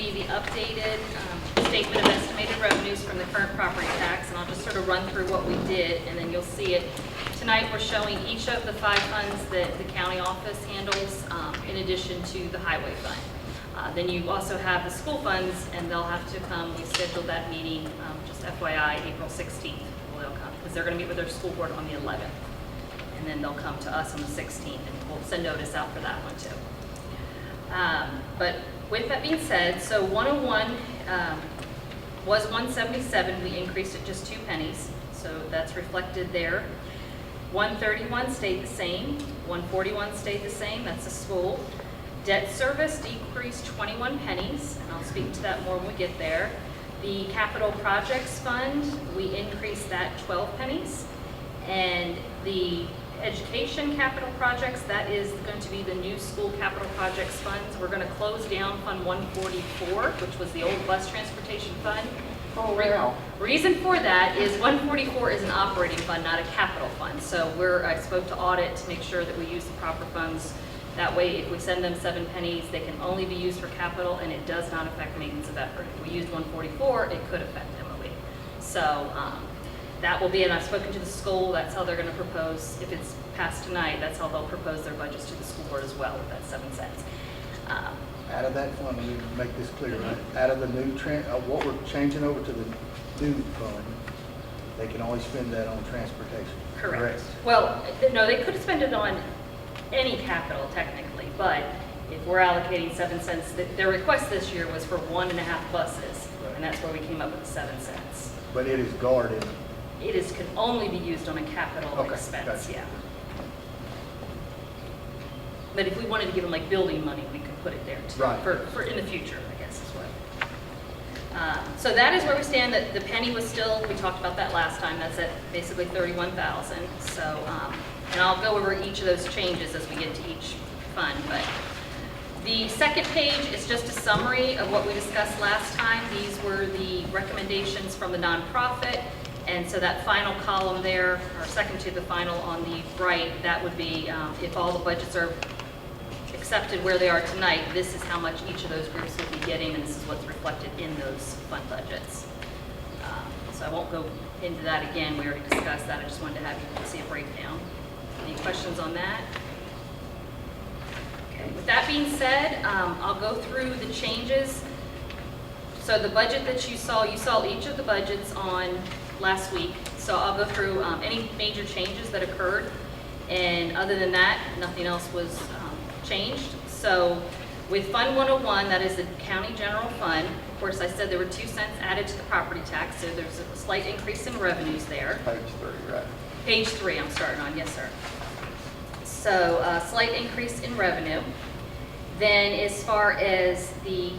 be the updated statement of estimated revenues from the current property tax, and I'll just sort of run through what we did, and then you'll see it. Tonight, we're showing each of the 5 funds that the county office handles, in addition to the highway fund. Then you also have the school funds, and they'll have to come. We scheduled that meeting, just FYI, April 16th. Well, they'll come, because they're going to meet with their school board on the 11th. And then they'll come to us on the 16th, and we'll send notice out for that one too. But with that being said, so 101 was 177. We increased it just 2 pennies, so that's reflected there. 131 stayed the same. 141 stayed the same. That's the school. Debt service decreased 21 pennies, and I'll speak to that more when we get there. The capital projects fund, we increased that 12 pennies. And the education capital projects, that is going to be the new school capital projects funds. We're going to close down Fund 144, which was the old bus transportation fund. Oh, wow. Reason for that is 144 is an operating fund, not a capital fund. So I spoke to audit to make sure that we use the proper funds. That way, if we send them 7 pennies, they can only be used for capital, and it does not affect maintenance of effort. If we used 144, it could affect MOE. So that will be, and I've spoken to the school, that's how they're going to propose, if it's passed tonight, that's how they'll propose their budgets to the school board as well, with that 7 cents. Out of that fund, let me make this clear, right? Out of the new what we're changing over to the new fund, they can only spend that on transportation. Correct. Well, no, they could spend it on any capital technically, but if we're allocating 7 cents, their request this year was for 1.5 buses, Right. and that's where we came up with the 7 cents. But it is guarded. It can only be used on a capital Okay, expense, gotcha. yeah. But if we wanted to give them like building money, we could put it there too. Right. For in the future, I guess is what. So that is where we stand. The penny was still, we talked about that last time, that's at basically 31,000. So, and I'll go over each of those changes as we get to each fund. But the second page is just a summary of what we discussed last time. These were the recommendations from the nonprofit. And so that final column there, or second to the final on the right, that would be if all the budgets are accepted where they are tonight, this is how much each of those groups will be getting, and this is what's reflected in those fund budgets. So I won't go into that again. We already discussed that. I just wanted to have you see a breakdown. Any questions on that? Okay. With that being said, I'll go through the changes. So the budget that you saw each of the budgets on last week. So I'll go through any major changes that occurred. And other than that, nothing else was changed. So with Fund 101, that is the county general fund. Of course, I said there were 2 cents added to the property tax, so there's a slight increase in revenues there. Page 3, right? Page 3, I'm starting on, yes, sir. So a slight increase in revenue. Then as far as the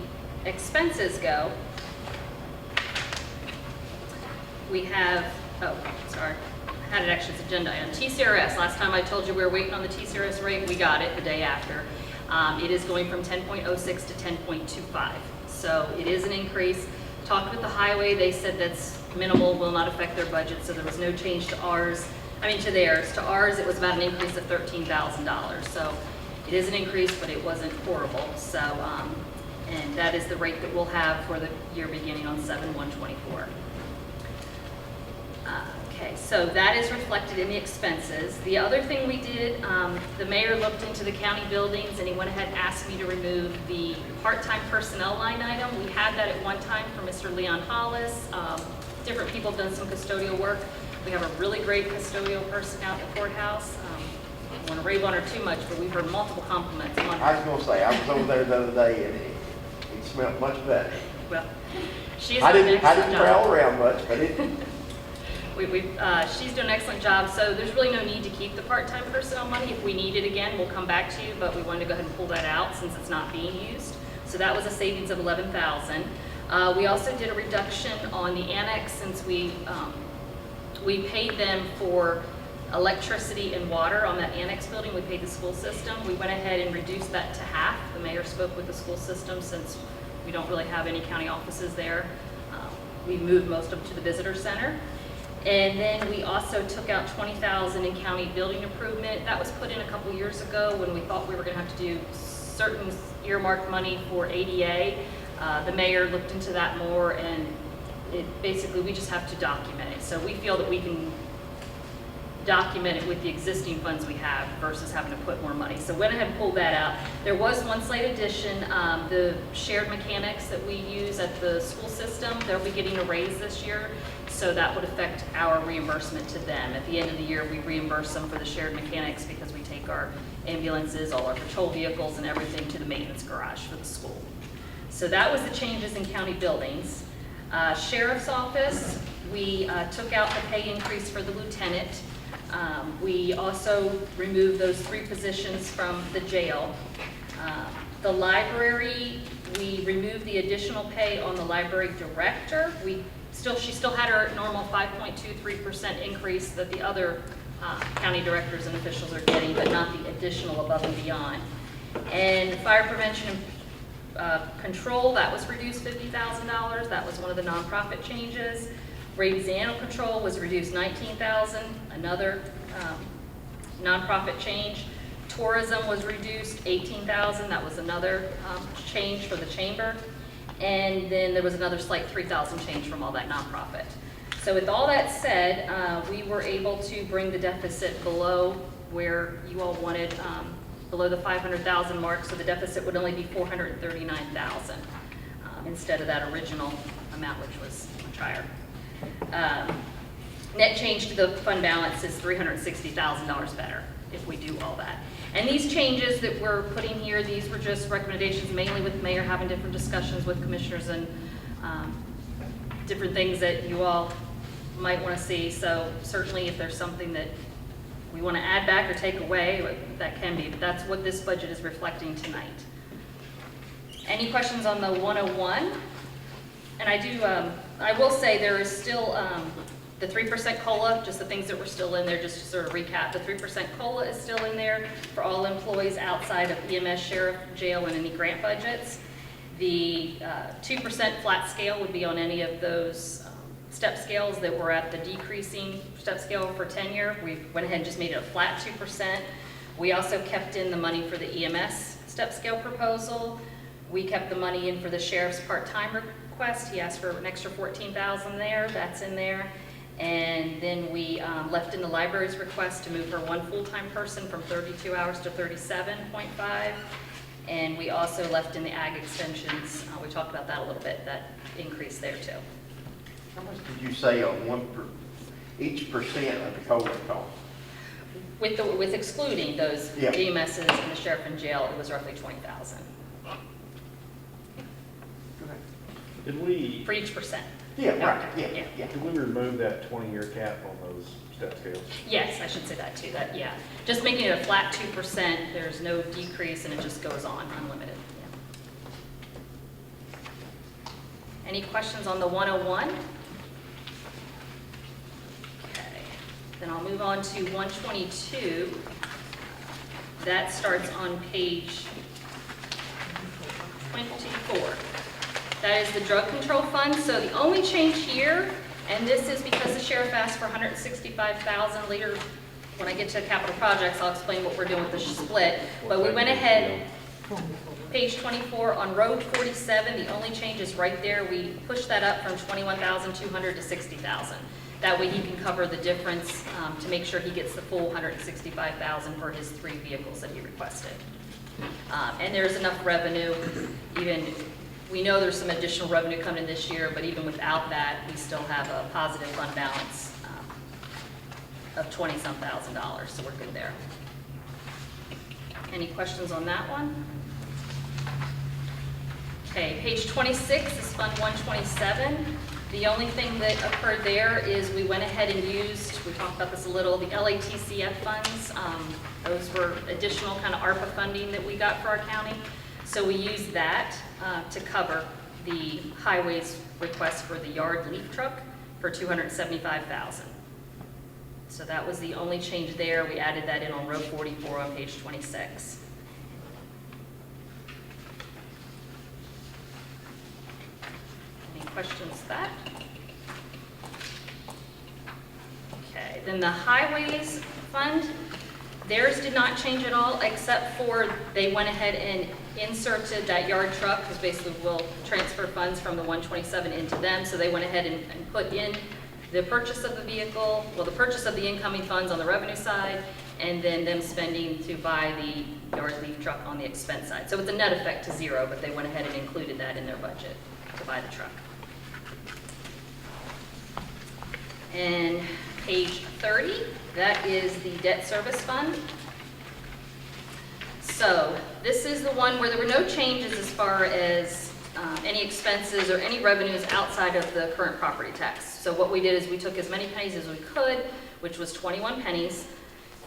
expenses go, we have, oh, sorry, I had it actually as agenda item. TCRS, last time I told you we were waiting on the TCRS rate, we got it the day after. It is going from 10.06 to 10.25. So it is an increase. Talked with the highway, they said that's minimal, will not affect their budget, so there was no change to ours. I mean to theirs. To ours, it was about an increase of $13,000. So it is an increase, but it wasn't horrible. So, and that is the rate that we'll have for the year beginning on 7/1/24. Okay, so that is reflected in the expenses. The other thing we did, the mayor looked into the county buildings and he went ahead and asked me to remove the part-time personnel line item. We had that at one time for Mr. Leon Hollis. Different people have done some custodial work. We have a really great custodial person out at the courthouse. I don't want to rave on her too much, but we've heard multiple compliments on her. I was going to say, I was over there the other day and it smelled much better. Well, she's I done an didn't excellent job. travel around much, but it, She's done an excellent job, so there's really no need to keep the part-time personnel money. If we need it again, we'll come back to you, but we wanted to go ahead and pull that out since it's not being used. So that was a savings of $11,000. We also did a reduction on the annex since we paid them for electricity and water on that annex building. We paid the school system. We went ahead and reduced that to half. The mayor spoke with the school system since we don't really have any county offices there. We moved most of them to the visitor center. And then we also took out $20,000 in county building improvement. That was put in a couple years ago when we thought we were going to have to do certain earmarked money for ADA. The mayor looked into that more, and basically, we just have to document it. So we feel that we can document it with the existing funds we have versus having to put more money. So went ahead and pulled that out. There was one slight addition, the shared mechanics that we use at the school system, they'll be getting a raise this year. So that would affect our reimbursement to them. At the end of the year, we reimburse them for the shared mechanics because we take our ambulances, all our patrol vehicles and everything to the maintenance garage for the school. So that was the changes in county buildings. Sheriff's office, we took out the pay increase for the lieutenant. We also removed those 3 positions from the jail. The library, we removed the additional pay on the library director. She still had her normal 5.23% increase that the other county directors and officials are getting, but not the additional above and beyond. And fire prevention and control, that was reduced $50,000. That was one of the nonprofit changes. Rabies animal control was reduced $19,000, another nonprofit change. Tourism was reduced $18,000, that was another change for the chamber. And then there was another slight $3,000 change from all that nonprofit. So with all that said, we were able to bring the deficit below where you all wanted, below the 500,000 mark, so the deficit would only be 439,000 instead of that original amount, which was much higher. Net change to the fund balance is $360,000 better if we do all that. And these changes that we're putting here, these were just recommendations mainly with the mayor having different discussions with commissioners and different things that you all might want to see. So certainly if there's something that we want to add back or take away, that can be, but that's what this budget is reflecting tonight. Any questions on the 101? And I will say there is still the 3% COLA, just the things that were still in there, just to sort of recap. The 3% COLA is still in there for all employees outside of EMS, sheriff, jail, and any grant budgets. The 2% flat scale would be on any of those step scales that were at the decreasing step scale for tenure. We went ahead and just made it a flat 2%. We also kept in the money for the EMS step scale proposal. We kept the money in for the sheriff's part-time request. He asked for an extra $14,000 there, that's in there. And then we left in the library's request to move her 1 full-time person from 32 hours to 37.5. And we also left in the ag extensions, we talked about that a little bit, that increase there too. How much did you say on each percent of the COLA cost? With excluding those Yeah. EMSs and the sheriff and jail, it was roughly $20,000 Did we, for each percent. Yeah, right, yeah. did we remove that 20-year cap on those step scales? Yes, I should say that too, yeah. Just making it a flat 2%, there's no decrease and it just goes on unlimited. Yeah. Any questions on the 101? Okay, then I'll move on to 122. That starts on page 24. That is the drug control fund. So the only change here, and this is because the sheriff asked for $165,000 later. When I get to capital projects, I'll explain what we're doing with the split. But we went ahead, page 24 on road 47, the only change is right there. We pushed that up from $21,200 to $60,000. That way he can cover the difference to make sure he gets the full $165,000 for his 3 vehicles that he requested. And there's enough revenue, even. We know there's some additional revenue coming in this year, but even without that, we still have a positive fund balance of $20-some thousand, so we're good there. Any questions on that one? Okay, page 26 is Fund 127. The only thing that occurred there is we went ahead and used, we talked about this a little, the LATCF funds. Those were additional kind of ARPA funding that we got for our county. So we used that to cover the highways request for the yard leaf truck for $275,000. So that was the only change there. We added that in on row 44 on page 26. Any questions with that? Okay, then the highways fund, Theirs did not change at all, except for they went ahead and inserted that yard truck, because basically we'll transfer funds from the 127 into them. So they went ahead and put in the purchase of the vehicle, well, the purchase of the incoming funds on the revenue side, and then them spending to buy the yard leaf truck on the expense side. So it's a net effect to zero, but they went ahead and included that in their budget to buy the truck. And page 30, that is the debt service fund. So this is the one where there were no changes as far as any expenses or any revenues outside of the current property tax. So what we did is we took as many pennies as we could, which was 21 pennies,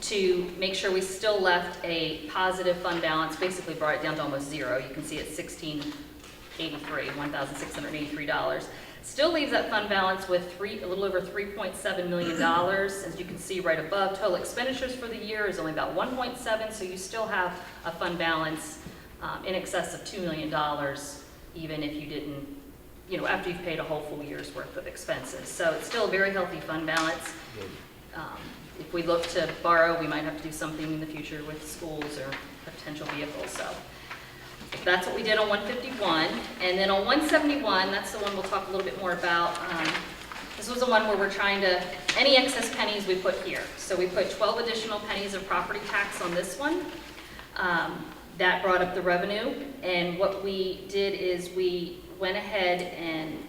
to make sure we still left a positive fund balance, basically brought it down to almost zero. You can see it's $1,683. Still leaves that fund balance with a little over $3.7 million. As you can see right above, total expenditures for the year is only about 1.7, so you still have a fund balance in excess of $2 million, even if you didn't, after you've paid a whole full year's worth of expenses. So it's still a very healthy fund balance. If we look to borrow, we might have to do something in the future with schools or potential vehicles. So that's what we did on 151. And then on 171, that's the one we'll talk a little bit more about. This was the one where we're trying to, any excess pennies we put here. So we put 12 additional pennies of property tax on this one. That brought up the revenue. And what we did is we went ahead and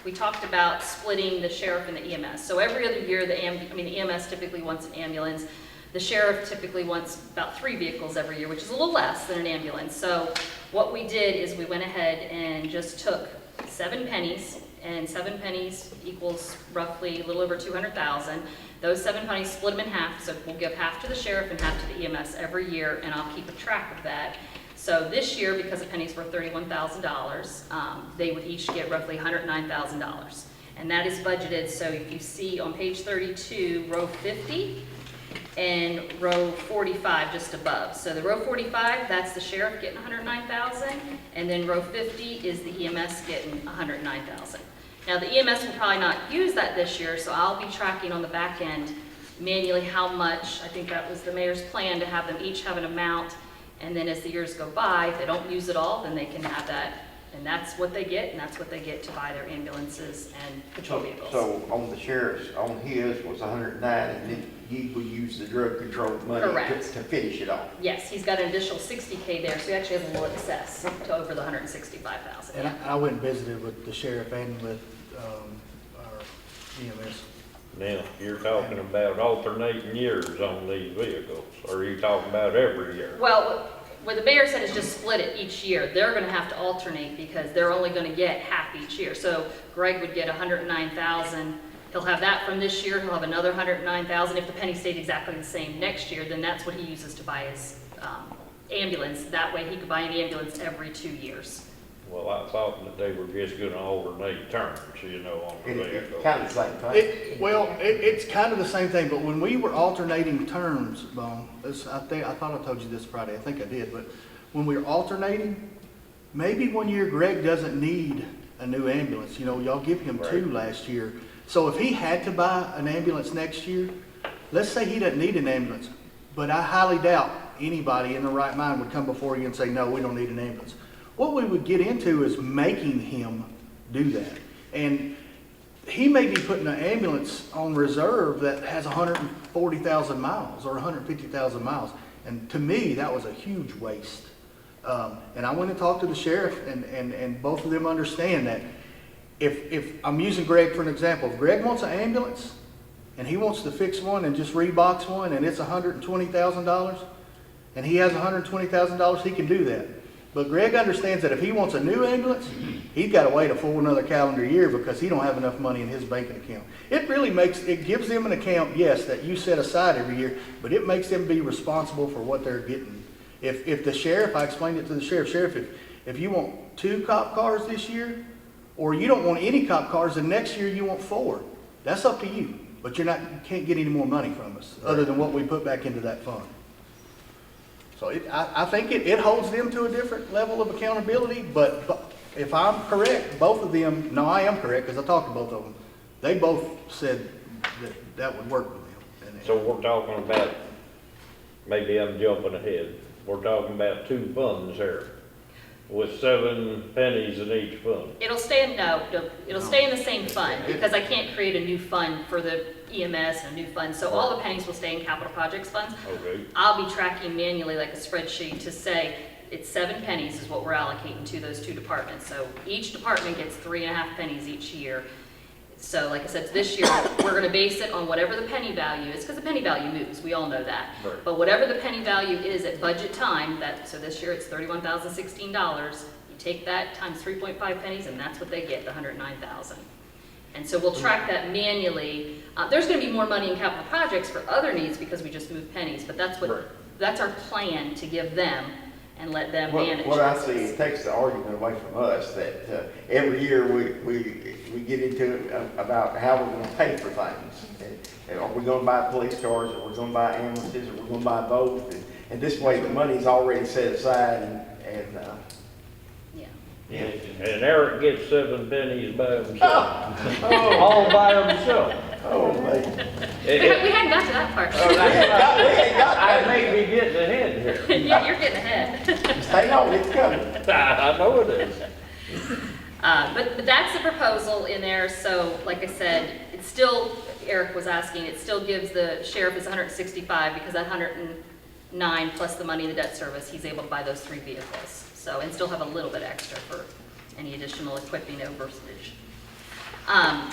we talked about splitting the sheriff and the EMS. So every other year, the EMS typically wants an ambulance. The sheriff typically wants about 3 vehicles every year, which is a little less than an ambulance. So what we did is we went ahead and just took 7 pennies, and 7 pennies equals roughly a little over 200,000. Those 7 pennies, split them in half, so we'll give half to the sheriff and half to the EMS every year, and I'll keep a track of that. So this year, because the pennies were $31,000, they would each get roughly $109,000. And that is budgeted, so if you see on page 32, row 50, and row 45 just above. So the row 45, that's the sheriff getting $109,000, and then row 50 is the EMS getting $109,000. Now the EMS will probably not use that this year, so I'll be tracking on the back end manually how much. I think that was the mayor's plan, to have them each have an amount, and then as the years go by, if they don't use it all, then they can have that, and that's what they get, and that's what they get to buy their ambulances and patrol vehicles. So on the sheriff's, on his was 109, and then he will use the drug control money Correct. to finish it off. Yes, he's got an additional $60K there, so he actually has a little excess to over the $165,000. And I went and visited with the sheriff and with our EMS. Now, you're talking about alternating years on these vehicles, or are you talking about every year? Well, what the mayor said is just split it each year. They're gonna have to alternate because they're only gonna get half each year. So Greg would get $109,000. He'll have that from this year. He'll have another $109,000. If the penny stayed exactly the same next year, then that's what he uses to buy his ambulance. That way he could buy an ambulance every 2 years. Well, I thought that they were just gonna alternate terms, on the It's vehicle. kind of the same thing. It's kind of the same thing, but when we were alternating terms, Bone, I thought I told you this Friday, I think I did, but when we were alternating, maybe one year Greg doesn't need a new ambulance. Y'all give him 2 last year. So if he had to buy an ambulance next year, let's say he doesn't need an ambulance, but I highly doubt anybody in the right mind would come before you and say, no, we don't need an ambulance. What we would get into is making him do that. And he may be putting an ambulance on reserve that has 140,000 miles or 150,000 miles. And to me, that was a huge waste. And I went and talked to the sheriff, and both of them understand that. If I'm using Greg for an example, if Greg wants an ambulance and he wants to fix one and just rebox one and it's $120,000 and he has $120,000, he can do that. But Greg understands that if he wants a new ambulance, he's got to wait a full another calendar year because he don't have enough money in his banking account. It gives them an account, yes, that you set aside every year, but it makes them be responsible for what they're getting. If the sheriff, I explained it to the sheriff, if you want 2 cop cars this year, or you don't want any cop cars, and next year you want 4, that's up to you. But you can't get any more money from us other than what we put back into that fund. So I think it holds them to a different level of accountability, but if I'm correct, both of them, no, I am correct because I talked to both of them, they both said that would work with them. So we're talking about maybe I'm jumping ahead. We're talking about two funds here, with 7 pennies in each fund. It'll stay in, it'll stay in the same fund, because I can't create a new fund for the EMS and a new fund, so all the pennies will stay in capital projects funds. Okay, I'll be tracking manually like a spreadsheet to say, it's 7 pennies is what we're allocating to those two departments. So each department gets 3.5 pennies each year. So like I said, this year, we're gonna base it on whatever the penny value is, because the penny value moves, we all know that. Right. But whatever the penny value is at budget time, so this year it's $31,016, you take that times 3.5 pennies, and that's what they get, the 109,000. And so we'll track that manually. There's gonna be more money in capital projects for other needs because we just moved pennies, but that's Right. that's our plan to give them and let them manage. What I this. see, it takes the argument away from us that every year we get into it about how we're gonna pay for things. And are we gonna buy police cars, or we're gonna buy ambulances, or we're gonna buy both? And this way, the money's already set aside and Yeah. and Eric gets 7 pennies by himself, oh, all by himself. oh, man. We hadn't got to that part. We ain't got I that. may be getting ahead here. Yeah, you're getting ahead. Hang on, it's coming. I know it is. But that's the proposal in there, so like I said, it's still, Eric was asking, it still gives the sheriff is 165, because that 109 plus the money in the debt service, he's able to buy those 3 vehicles. So, and still have a little bit extra for any additional equipping overage.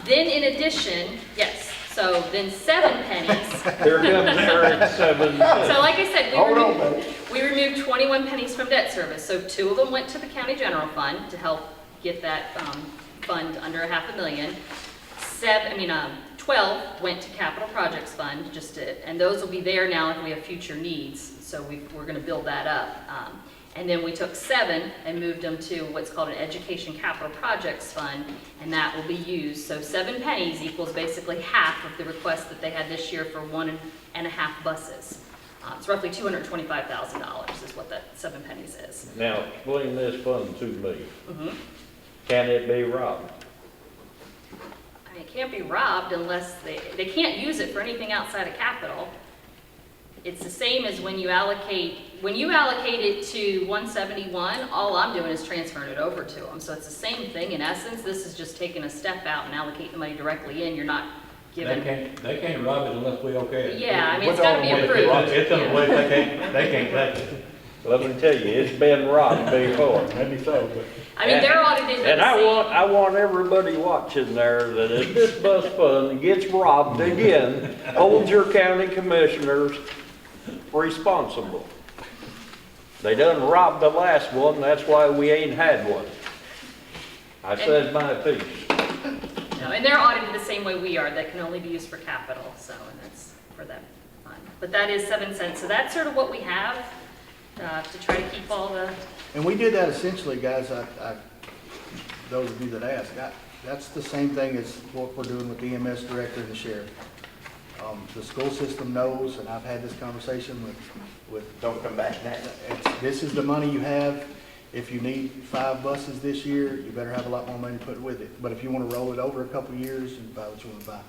Then in addition, yes, so then 7 pennies. Here comes Eric's 7 pennies. So like I said, Hold on, buddy. we removed 21 pennies from debt service. So 2 of them went to the county general fund to help get that fund under $500,000. 12 went to capital projects fund, and those will be there now if we have future needs. So we're going to build that up. And then we took 7 and moved them to what's called an education capital projects fund, and that will be used. So 7 pennies equals basically half of the request that they had this year for 1.5 buses. It's roughly $225,000 is what that 7 pennies is. Now, explain this fund to me. Mhm. Can it be robbed? I mean, it can't be robbed unless they can't use it for anything outside of capital. It's the same as when you allocate it to 171, all I'm doing is transferring it over to them. So it's the same thing in essence. This is just taking a step out and allocating the money directly in. You're not giving. They can't rob it unless we okay it. Yeah, I mean, it's gotta be It's approved. it's in a place they can't touch it. Let me tell you, it's been robbed before. Maybe so, but. I mean, they're audited at And the I same. want everybody watching there that if this bus fund gets robbed again, hold your county commissioners responsible. They done robbed the last one, that's why we ain't had one. I said my piece. No, and they're audited the same way we are. That can only be used for capital, so, and that's for that fund. But that is 7 cents. So that's sort of what we have to try to keep all the. And we did that essentially, guys, those of you that ask, that's the same thing as what we're doing with the EMS director and the sheriff. The school system knows, and I've had this conversation with Don't come back now. this is the money you have. If you need 5 buses this year, you better have a lot more money to put with it. But if you want to roll it over a couple of years, you buy what you want to buy.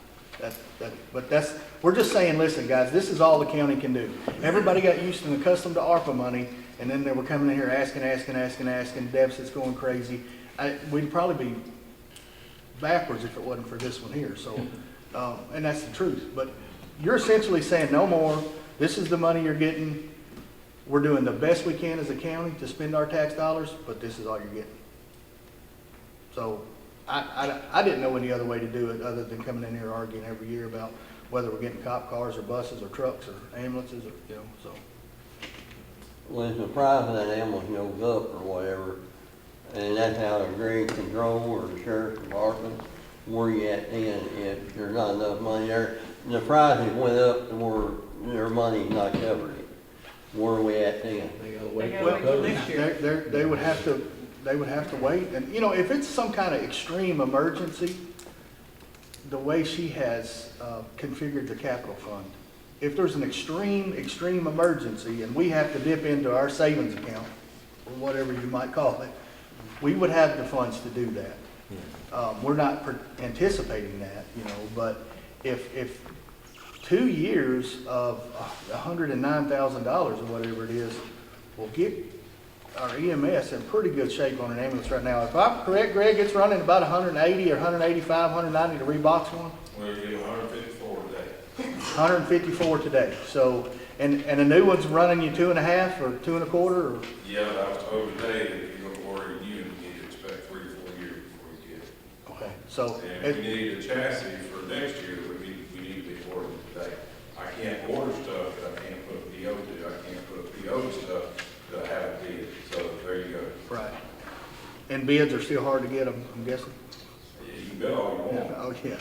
We're just saying, listen, guys, this is all the county can do. Everybody got used and accustomed to ARPA money, and then they were coming in here asking, deficits going crazy. We'd probably be backwards if it wasn't for this one here. So, and that's the truth. But you're essentially saying no more. This is the money you're getting. We're doing the best we can as a county to spend our tax dollars, but this is all you're getting. So I didn't know any other way to do it other than coming in here arguing every year about whether we're getting cop cars or buses or trucks or ambulances or, so. Well, if the price of that ambulance goes up or whatever, and that's out of grade control or the sheriff's department, where you at then if there's not enough money there? The prices went up to where their money's not covering it. Where are we at then? They gotta wait They gotta till wait till cover. next year. They would have to wait. And, if it's some kind of extreme emergency, the way she has configured the capital fund, if there's an extreme emergency and we have to dip into our savings account, or whatever you might call it, we would have the funds to do that. We're not anticipating that, but if 2 years of $109,000 or whatever it is will get our EMS in pretty good shape on an ambulance right now. If I'm correct, Greg, it's running about 180 or 185, 190 to rebox one? We're getting 154 today. 154 today. So, and a new one's running you 2.5 or 2.25 or? Yeah, I was told today that if you're gonna order a unit, you need to expect 3 to 4 years before you get it. Okay, so. And if we need a chassis for next year, we need to be ordering today. I can't order stuff that I can't put a PO to. I can't put a PO to stuff that I haven't bid. So there you go. Right. And bids are still hard to get them, I'm guessing? Yeah, you can bet all you Yeah, want. oh, yeah.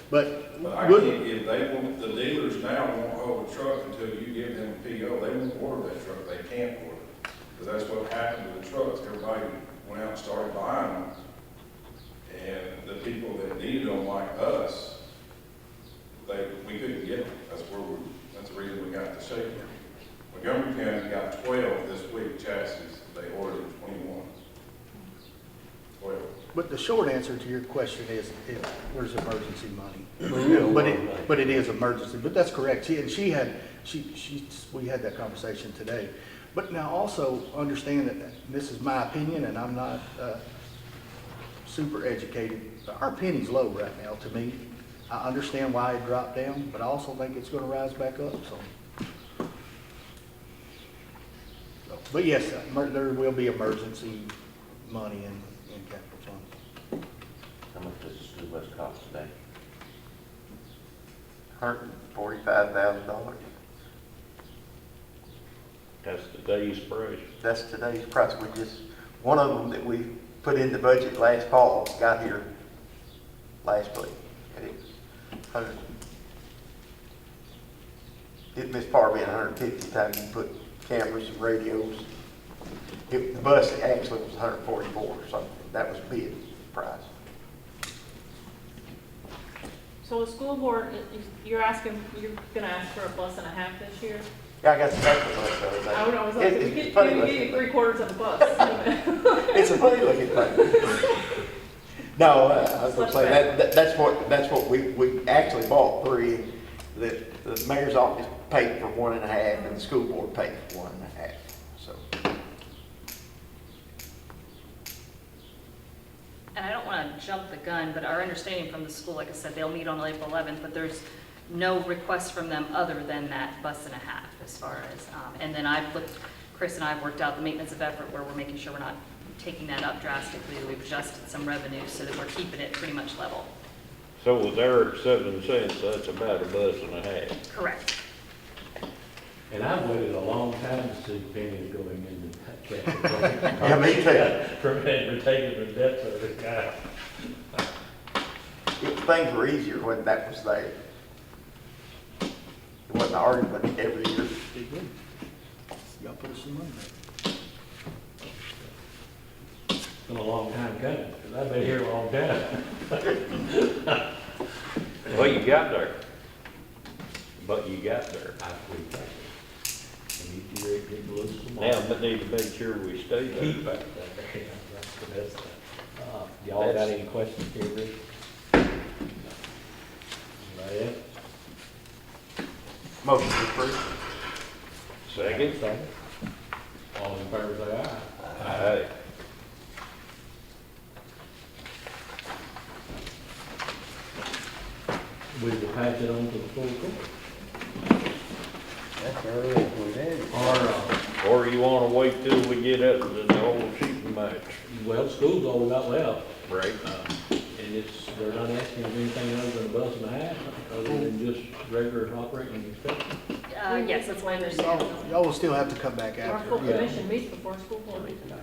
But But, I good- can't, if they want, the dealers now won't hold a truck until you give them a PO. They won't order that truck. They can't order it. Because that's what happened to the trucks. Everybody went out and started buying them. And the people that needed them like us, we couldn't get them. That's the reason we got the shape. Montgomery County got 12 this week chassis. They ordered 21. 12. but the short answer to your question is, where's emergency money? Well, you know But what it, I'm saying. but it is emergency, but that's correct. We had that conversation today. But now also understand that this is my opinion and I'm not, super educated. Our penny's low right now to me. I understand why it dropped down, but I also think it's gonna rise back up, so. But yes, there will be emergency money in capital funds. How much does the school bus cost today? $145,000. That's today's price. That's today's price. One of them that we put in the budget last fall got here last week. And it was it missed part being 150 times you put cameras and radios. The bus actually was 144 or something. That was bid price. So the school board, you're gonna ask for a bus and a half this year? Yeah, I got the back of the bus the other day. I don't know, I was like, we It's could funny give looking you thing. 3/4 of the bus. It's a funny looking thing. No, I was gonna say, that's what we actually bought 3. The mayor's office paid for 1.5 and the school board paid for 1.5, so. And I don't want to jump the gun, but our understanding from the school, like I said, they'll meet on April 11th, but there's no request from them other than that bus and a half as far as, and then Chris and I have worked out the maintenance of effort where we're making sure we're not taking that up drastically. We've adjusted some revenue so that we're keeping it pretty much level. So with Eric's 7 cents, that's about a bus and a half. Correct. And I've waited a long time to see pennies going into capital. Yeah, me too. For taking the debt service guy. Things were easier when that was there. It wasn't an argument every year. It would. Y'all put us some money there. It's been a long time coming, because I've been here a long time. Well, you got there. But you got there. I agree. And you get loose some more. Now, but need to make sure we stay there. Keep back there. That's the best thing. Y'all got any questions here, Rick? Right. Motion to approve. Second? Second. All in favor, say aye. Aye. We will pass it on to the full court. That's the earliest we did. Or, Or you wanna wait till we get up to the whole shooting match? well, school's all we got left. Right. And they're not asking us anything other than a bus and a half, other than just regular operating expenses. Yes, that's my understanding. Y'all will still have to come back Our after. full Yeah, commission meets before school board. it does.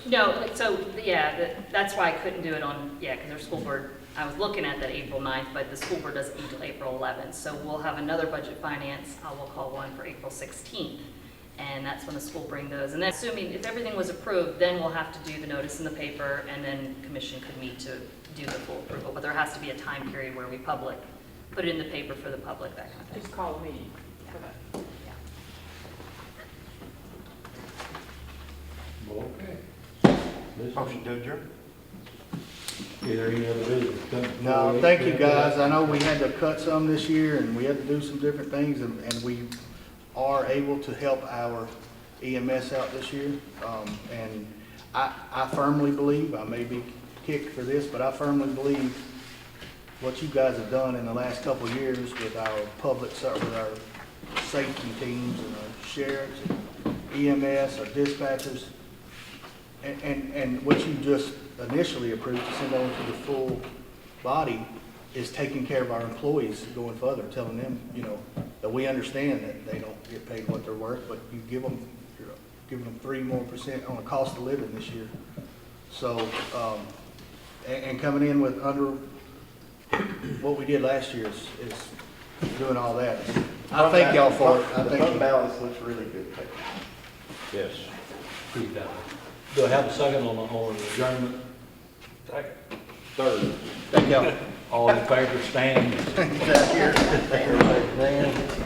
No, so, yeah, that's why I couldn't do it on, because our school board, I was looking at that April 9th, but the school board doesn't meet till April 11th. So we'll have another budget finance, we'll call one for April 16th. And that's when the school bring those. And then assuming, if everything was approved, then we'll have to do the notice in the paper, and then commission could meet to do the full approval. But there has to be a time period where we put it in the paper for the public, that kind of thing. Just call a meeting for that. Okay. Motion to adjourn. Is there any other business coming? No, thank you, guys. I know we had to cut some this year, and we had to do some different things, and we are able to help our EMS out this year. And I firmly believe, I may be kicked for this, but I firmly believe what you guys have done in the last couple of years with our with our safety teams and our sheriffs, and EMS, our dispatchers, and what you just initially approved to send on to the full body is taking care of our employees going further, telling them, you know, that we understand that they don't get paid what they're worth, but you give them, you're giving them 3% more on the cost of living this year. So, and coming in with under what we did last year is doing all that. I thank y'all for it. I The thank fund you. balance looks really good. Yes. Do I have a second on the adjournment? Third. Thank y'all. All in favor, stand. Everybody stand.